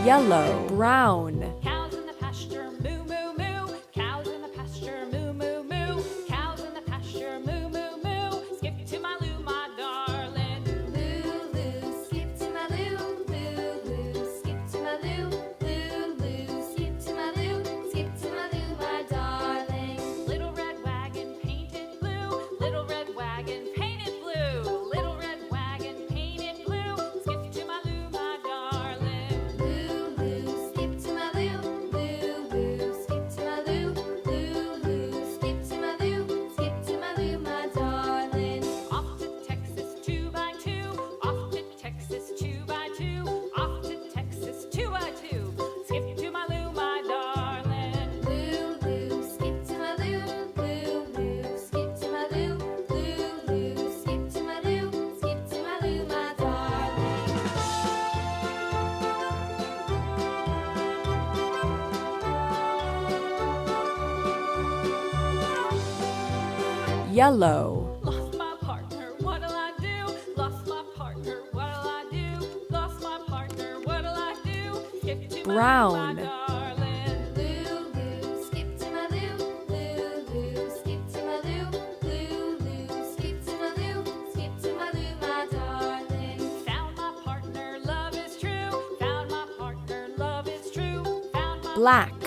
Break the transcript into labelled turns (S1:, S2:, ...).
S1: Yellow. Brown.
S2: Cows in the pasture, moo, moo, moo. Cows in the pasture, moo, moo, moo. Cows in the pasture, moo, moo, moo. Skip to my loo, my darling.
S3: Loo, loo, skip to my loo. Loo, loo, skip to my loo. Loo, loo, skip to my loo. Skip to my loo, my darling.
S2: Little red wagon painted blue. Little red wagon painted blue. Little red wagon painted blue. Skip to my loo, my darling.
S3: Loo, loo, skip to my loo. Loo, loo, skip to my loo. Loo, loo, skip to my loo. Skip to my loo, my darling.
S2: Off to Texas 2x2. Off to Texas 2x2. Off to Texas 2x2. Skip to my loo, my darling.
S3: Loo, loo, skip to my loo. Loo, loo, skip to my loo. Loo, loo, skip to my loo. Skip to my loo, my darling.
S1: Yellow.
S2: Lost my partner, what'll I do? Lost my partner, what'll I do? Lost my partner, what'll I do? Skip to
S1: Brown.
S2: my darling.
S3: Loo, loo, skip to my loo. Loo, loo, skip to my loo. Loo, loo, skip to my loo. Skip to my loo, my darling.
S2: Found my partner, love is true. Found my partner, love is true. Found my
S1: Black.